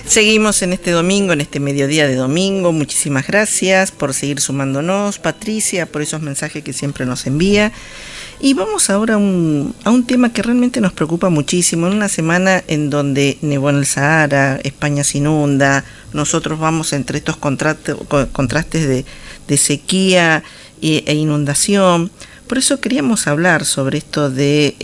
Seguimos en este domingo, en este mediodía de domingo. Muchísimas gracias por seguir sumándonos, Patricia, por esos mensajes que siempre nos envía. Y vamos ahora a un tema que realmente nos preocupa muchísimo. En una semana en donde nevó en el Sahara, España se inunda, nosotros vamos entre estos contrastes de sequía e inundación. Por eso queríamos hablar sobre esto de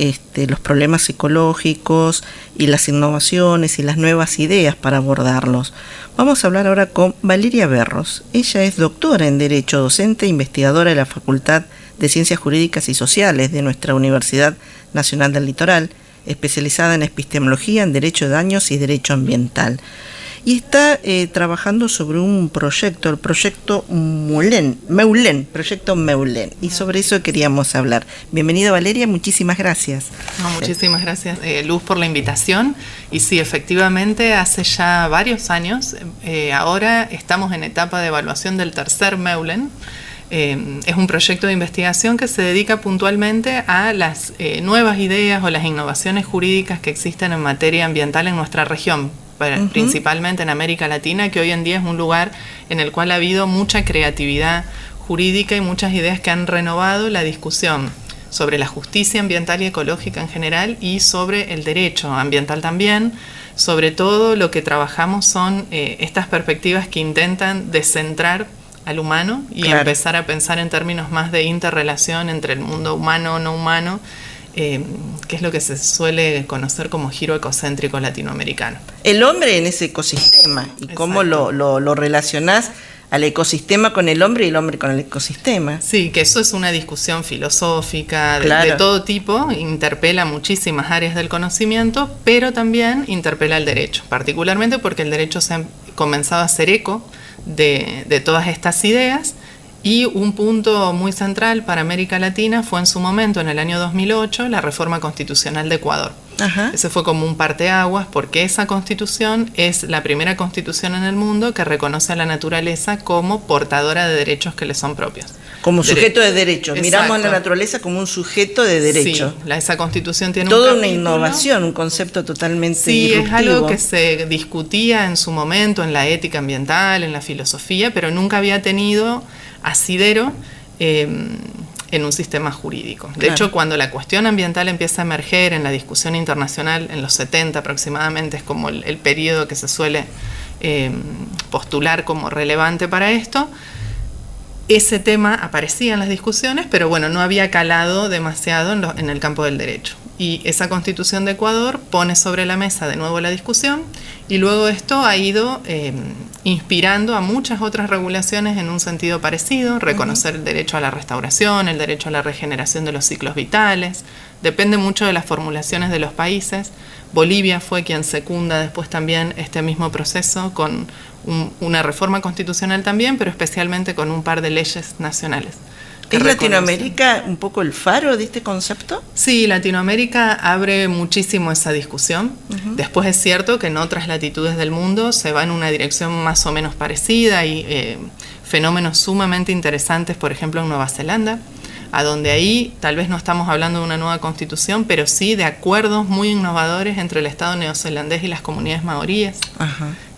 los problemas ecológicos y las innovaciones y las nuevas ideas para abordarlos. Vamos a hablar ahora con Valeria Berros. Ella es doctora en Derecho, docente e investigadora de la Facultad de Ciencias Jurídicas y Sociales de nuestra Universidad Nacional del Litoral, especializada en epistemología, en Derecho de Daños y Derecho Ambiental. Y está trabajando sobre un proyecto, el proyecto Meulen, y sobre eso queríamos hablar. Bienvenida Valeria, muchísimas gracias. Muchísimas gracias Luz por la invitación, y sí, efectivamente hace ya varios años, ahora estamos en etapa de evaluación del tercer Meulen. Es un proyecto de investigación que se dedica puntualmente a las nuevas ideas o las innovaciones jurídicas que existen en materia ambiental en nuestra región, principalmente en América Latina, que hoy en día es un lugar en el cual ha habido mucha creatividad jurídica y muchas ideas que han renovado la discusión sobre la justicia ambiental y ecológica en general y sobre el derecho ambiental también. Sobre todo lo que trabajamos son estas perspectivas que intentan descentrar al humano y empezar a pensar en términos más de interrelación entre el mundo humano, no humano, que es lo que se suele conocer como giro ecocéntrico latinoamericano. El hombre en ese ecosistema y cómo lo relacionás al ecosistema con el hombre y el hombre con el ecosistema. Sí, que eso es una discusión filosófica de todo tipo, interpela muchísimas áreas del conocimiento, pero también interpela el derecho, particularmente porque el derecho se ha comenzado a hacer eco de todas estas ideas. Y un punto muy central para América Latina fue en su momento, en el año 2008, la reforma constitucional de Ecuador. Ajá. Ese fue como un parteaguas, porque esa constitución es la primera constitución en el mundo que reconoce a la naturaleza como portadora de derechos que le son propios. Como sujeto de derechos. Miramos a la naturaleza como un sujeto de derechos. Sí, esa constitución tiene toda una innovación, un concepto totalmente disruptivo. Es algo que se discutía en su momento en la ética ambiental, en la filosofía, pero nunca había tenido asidero en un sistema jurídico. De hecho, cuando la cuestión ambiental empieza a emerger en la discusión internacional, en los 70 aproximadamente, es como el periodo que se suele postular como relevante para esto, ese tema aparecía en las discusiones, pero bueno, no había calado demasiado en el campo del derecho. Y esa Constitución de Ecuador pone sobre la mesa de nuevo la discusión, y luego esto ha ido inspirando a muchas otras regulaciones en un sentido parecido, reconocer el derecho a la restauración, el derecho a la regeneración de los ciclos vitales. Depende mucho de las formulaciones de los países. Bolivia fue quien secunda después también este mismo proceso con una reforma constitucional también, pero especialmente con un par de leyes nacionales. ¿Es Latinoamérica un poco el faro de este concepto? Sí, Latinoamérica abre muchísimo esa discusión. Después es cierto que en otras latitudes del mundo se va en una dirección más o menos parecida y fenómenos sumamente interesantes, por ejemplo en Nueva Zelanda, a donde ahí tal vez no estamos hablando de una nueva constitución, pero sí de acuerdos muy innovadores entre el Estado neozelandés y las comunidades maoríes,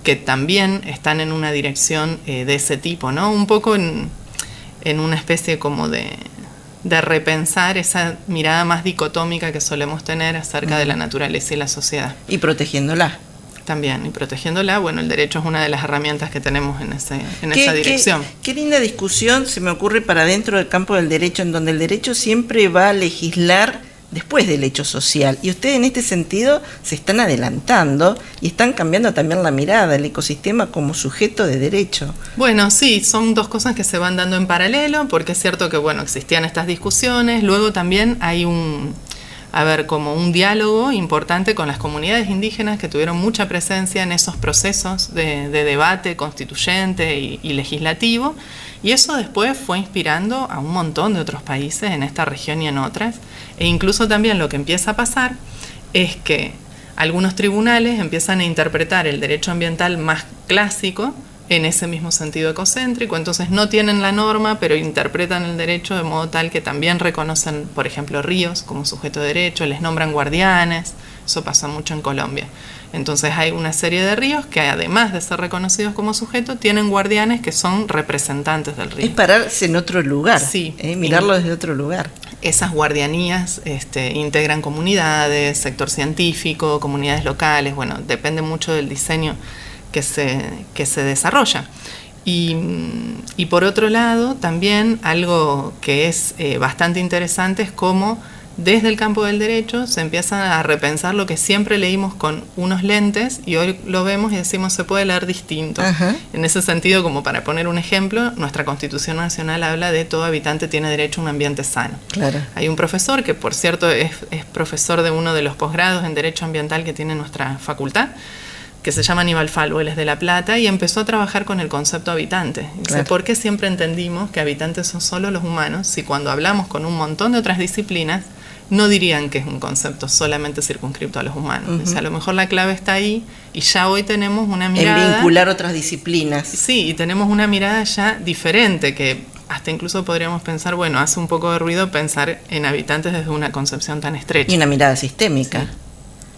que también están en una dirección de ese tipo, ¿no? Un poco en una especie como de repensar esa mirada más dicotómica que solemos tener acerca de la naturaleza y la sociedad. Y protegiéndola. También, y protegiéndola, bueno, el derecho es una de las herramientas que tenemos en esa dirección. Qué linda discusión se me ocurre para dentro del campo del derecho, en donde el derecho siempre va a legislar después del hecho social. Y ustedes en este sentido se están adelantando y están cambiando también la mirada del ecosistema como sujeto de derecho. Bueno, sí, son dos cosas que se van dando en paralelo, porque es cierto que, bueno, existían estas discusiones. Luego también hay como un diálogo importante con las comunidades indígenas que tuvieron mucha presencia en esos procesos de debate constituyente y legislativo, y eso después fue inspirando a un montón de otros países en esta región y en otras, e incluso también lo que empieza a pasar es que algunos tribunales empiezan a interpretar el derecho ambiental más clásico en ese mismo sentido ecocéntrico, entonces no tienen la norma, pero interpretan el derecho de modo tal que también reconocen, por ejemplo, ríos como sujeto de derecho, les nombran guardianes, Eso pasa mucho en Colombia. Entonces hay una serie de ríos que, además de ser reconocidos como sujeto, tienen guardianes que son representantes del río. Es pararse en otro lugar, sí, mirarlo desde otro lugar. Esas guardianías integran comunidades, sector científico, comunidades locales, bueno, depende mucho del diseño que se desarrolla. Y por otro lado, también algo que es bastante interesante es cómo desde el campo del derecho se empieza a repensar lo que siempre leímos con unos lentes y hoy lo vemos y decimos se puede leer distinto. Ajá. En ese sentido, como para poner un ejemplo, nuestra Constitución Nacional habla de todo habitante tiene derecho a un ambiente sano. Claro. Hay un profesor que, por cierto, es profesor de uno de los posgrados en Derecho Ambiental que tiene nuestra facultad, que se llama Aníbal Falvo, él es de La Plata, y empezó a trabajar con el concepto habitante. Dice, ¿por qué siempre entendimos que habitantes son solo los humanos si cuando hablamos con un montón de otras disciplinas no dirían que es un concepto solamente circunscripto a los humanos? Dice, a lo mejor la clave está ahí y ya hoy tenemos una mirada... En vincular otras disciplinas. Sí, y tenemos una mirada ya diferente que hasta incluso podríamos pensar, bueno, hace un poco de ruido pensar en habitantes desde una concepción tan estrecha. Y una mirada sistémica. Sí.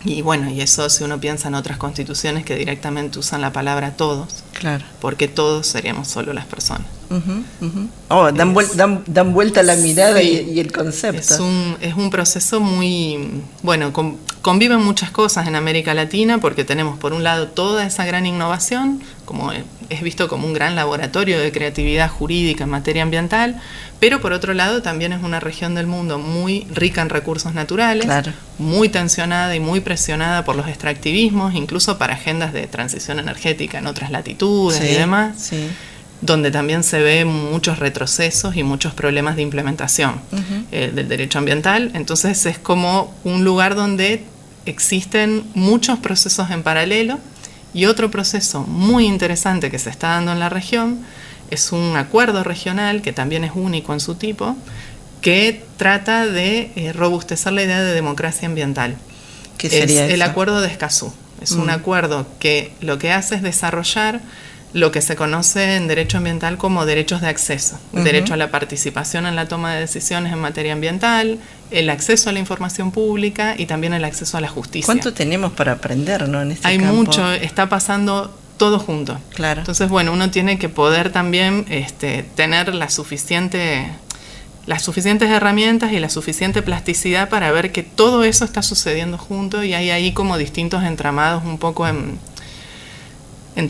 Y bueno, y eso si uno piensa en otras constituciones que directamente usan la palabra todos, claro, porque todos seríamos solo las personas. Oh, dan vuelta la mirada, sí, y el concepto. Es un proceso muy... Bueno, conviven muchas cosas en América Latina porque tenemos por un lado toda esa gran innovación, como es visto como un gran laboratorio de creatividad jurídica en materia ambiental, pero por otro lado también es una región del mundo muy rica en recursos naturales, claro, muy tensionada y muy presionada por los extractivismos, incluso para agendas de transición energética en otras latitudes, sí, y demás, sí, donde también se ven muchos retrocesos y muchos problemas de implementación del derecho ambiental. Entonces es como un lugar donde existen muchos procesos en paralelo, y otro proceso muy interesante que se está dando en la región es un acuerdo regional que también es único en su tipo, que trata de robustecer la idea de democracia ambiental. ¿Qué sería eso? El acuerdo de Escazú. Es un acuerdo que lo que hace es desarrollar lo que se conoce en derecho ambiental como derechos de acceso, derecho a la participación en la toma de decisiones en materia ambiental, el acceso a la información pública y también el acceso a la justicia. ¿Cuánto tenemos para aprender, no, en este campo? Hay mucho, está pasando todo junto. Claro. Entonces, bueno, uno tiene que poder también tener las suficientes herramientas y la suficiente plasticidad para ver que todo eso está sucediendo junto y hay ahí como distintos entramados un poco en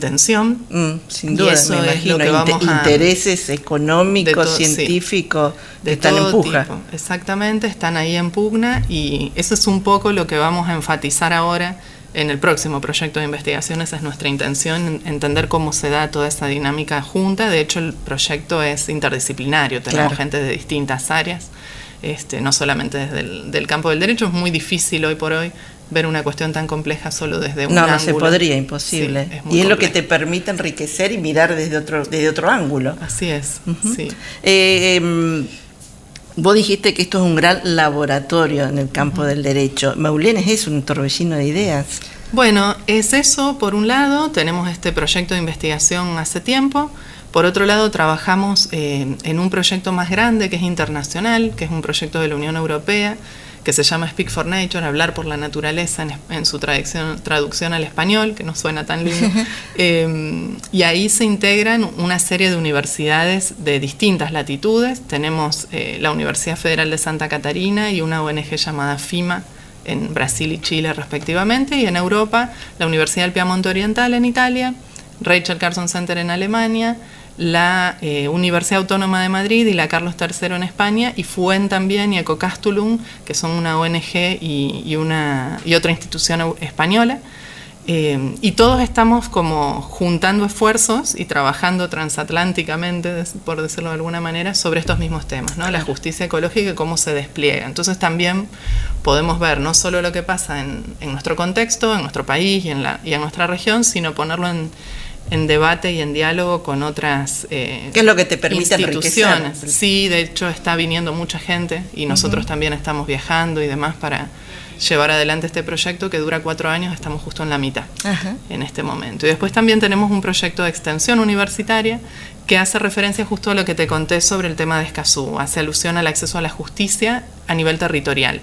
tensión. Sin duda, eso me imagino, es lo que vamos intereses económicos, científicos, sí, que están en pugna. Tipo. Exactamente, están ahí en pugna y eso es un poco lo que vamos a enfatizar ahora en el próximo proyecto de investigación. Esa es nuestra intención, entender cómo se da toda esa dinámica junta. De hecho, el proyecto es interdisciplinario, tenemos claro, gente de distintas áreas, no solamente desde el campo del derecho. Es muy difícil hoy por hoy ver una cuestión tan compleja solo desde un ángulo. No se podría, imposible. Sí, y es lo que te permite enriquecer y mirar desde otro ángulo. Así es, sí. Vos dijiste que esto es un gran laboratorio en el campo del derecho. Meulenes es un torbellino de ideas. Bueno, es eso por un lado, tenemos este proyecto de investigación hace tiempo. Por otro lado, trabajamos en un proyecto más grande que es internacional, que es un proyecto de la Unión Europea, que se llama Speak for Nature, hablar por la naturaleza en su traducción al español, que no suena tan lindo. Y ahí se integran una serie de universidades de distintas latitudes. Tenemos la Universidad Federal de Santa Catarina y una ONG llamada FIMA en Brasil y Chile respectivamente, y en Europa la Universidad del Piamonte Oriental en Italia, Rachel Carson Center en Alemania, la Universidad Autónoma de Madrid y la Carlos III en España, y FUEN también y Ecocastulum, que son una ONG y otra institución española. Y todos estamos como juntando esfuerzos y trabajando transatlánticamente, por decirlo de alguna manera, sobre estos mismos temas, ¿no? La justicia ecológica y cómo se despliega. Entonces también podemos ver no solo lo que pasa en nuestro contexto, en nuestro país y en nuestra región, sino ponerlo en debate y en diálogo con otras ¿qué es lo que te permite instituciones? Enriquecer? Sí, de hecho está viniendo mucha gente y nosotros también estamos viajando y demás para llevar adelante este proyecto que dura 4 años, estamos justo en la mitad en este momento. Y después también tenemos un proyecto de extensión universitaria que hace referencia justo a lo que te conté sobre el tema de Escazú, hace alusión al acceso a la justicia a nivel territorial.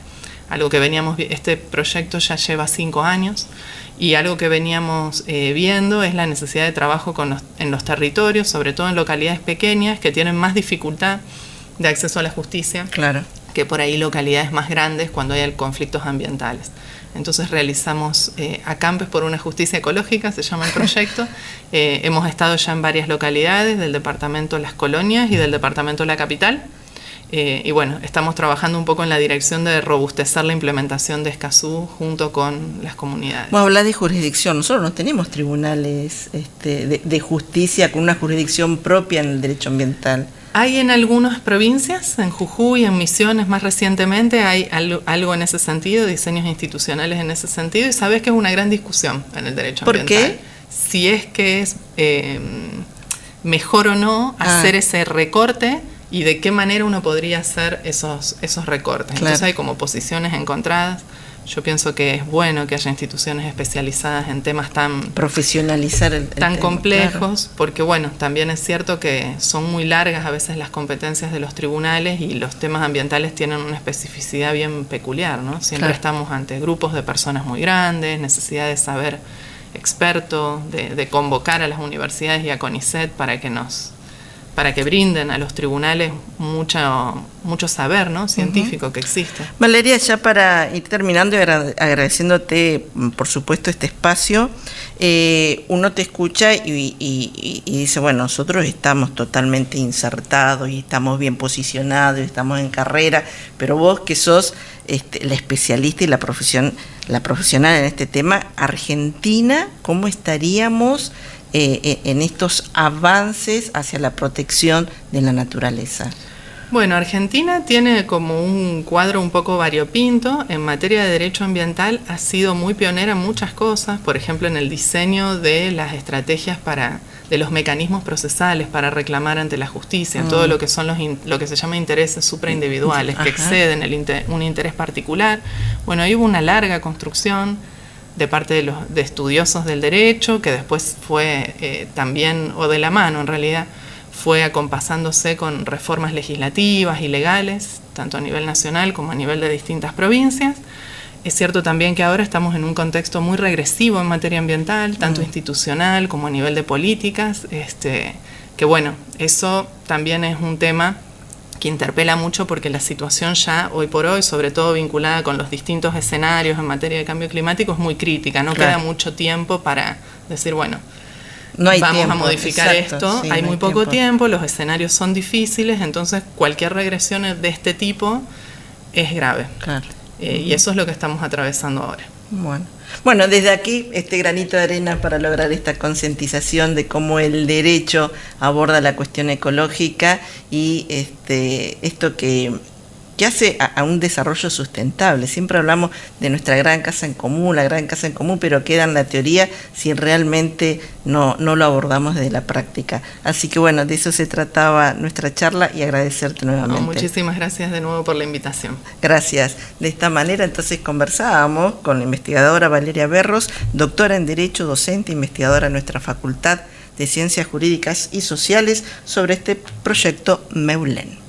algo que este proyecto ya lleva 5 años, y algo que veníamos viendo es la necesidad de trabajo en los territorios, sobre todo en localidades pequeñas que tienen más dificultad de acceso a la justicia, claro, que por ahí localidades más grandes cuando hay conflictos ambientales. Entonces realizamos Acampes por una Justicia Ecológica, se llama el proyecto. Hemos estado ya en varias localidades del departamento Las Colonias y del departamento La Capital. Y bueno, estamos trabajando un poco en la dirección de robustecer la implementación de Escazú junto con las comunidades. Vamos a hablar de jurisdicción. Nosotros no tenemos tribunales de justicia con una jurisdicción propia en el derecho ambiental. Hay en algunas provincias, en Jujuy, en Misiones más recientemente, hay algo en ese sentido, diseños institucionales en ese sentido, y sabes que es una gran discusión en el derecho ambiental. ¿Por qué? Si es que es mejor o no hacer ese recorte y de qué manera uno podría hacer esos recortes. Claro. Entonces hay como posiciones encontradas. Yo pienso que es bueno que haya instituciones especializadas en temas profesionalizar el tan tema, complejos, claro. Porque bueno, también es cierto que son muy largas a veces las competencias de los tribunales y los temas ambientales tienen una especificidad bien peculiar, ¿no? Siempre estamos ante grupos de personas muy grandes, necesidad de saber experto, de convocar a las universidades y a CONICET para que brinden a los tribunales mucho saber, ¿no? Científico que existe. Valeria, ya para ir terminando y agradeciéndote, por supuesto, este espacio, uno te escucha y dice, bueno, nosotros estamos totalmente insertados y estamos bien posicionados y estamos en carrera, pero vos que sos la especialista y la profesional en este tema, Argentina, ¿cómo estaríamos en estos avances hacia la protección de la naturaleza? Bueno, Argentina tiene como un cuadro un poco variopinto. En materia de derecho ambiental ha sido muy pionera en muchas cosas, por ejemplo en el diseño de las estrategias de los mecanismos procesales para reclamar ante la justicia, todo lo que son lo que se llama intereses supraindividuales, que exceden un interés particular. Bueno, ahí hubo una larga construcción de parte de estudiosos del derecho, que después fue también, o de la mano en realidad, fue acompasándose con reformas legislativas y legales, tanto a nivel nacional como a nivel de distintas provincias. Es cierto también que ahora estamos en un contexto muy regresivo en materia ambiental, tanto institucional como a nivel de políticas, que bueno, eso también es un tema que interpela mucho porque la situación ya hoy por hoy, sobre todo vinculada con los distintos escenarios en materia de cambio climático, es muy crítica. No queda mucho tiempo para decir, bueno, no hay vamos tiempo, a modificar esto. Sí, hay muy poco tiempo, los escenarios son difíciles, entonces cualquier regresión de este tipo es grave. Claro. Y eso es lo que estamos atravesando ahora. Bueno, desde aquí este granito de arena para lograr esta concientización de cómo el derecho aborda la cuestión ecológica y esto que hace a un desarrollo sustentable. Siempre hablamos de nuestra gran casa en común, la gran casa en común, pero queda en la teoría si realmente no lo abordamos desde la práctica. Así que bueno, de eso se trataba nuestra charla y agradecerte nuevamente. Muchísimas gracias de nuevo por la invitación. Gracias. De esta manera entonces conversábamos con la investigadora Valeria Berros, doctora en Derecho, docente, investigadora en nuestra Facultad de Ciencias Jurídicas y Sociales, sobre este proyecto Meulen.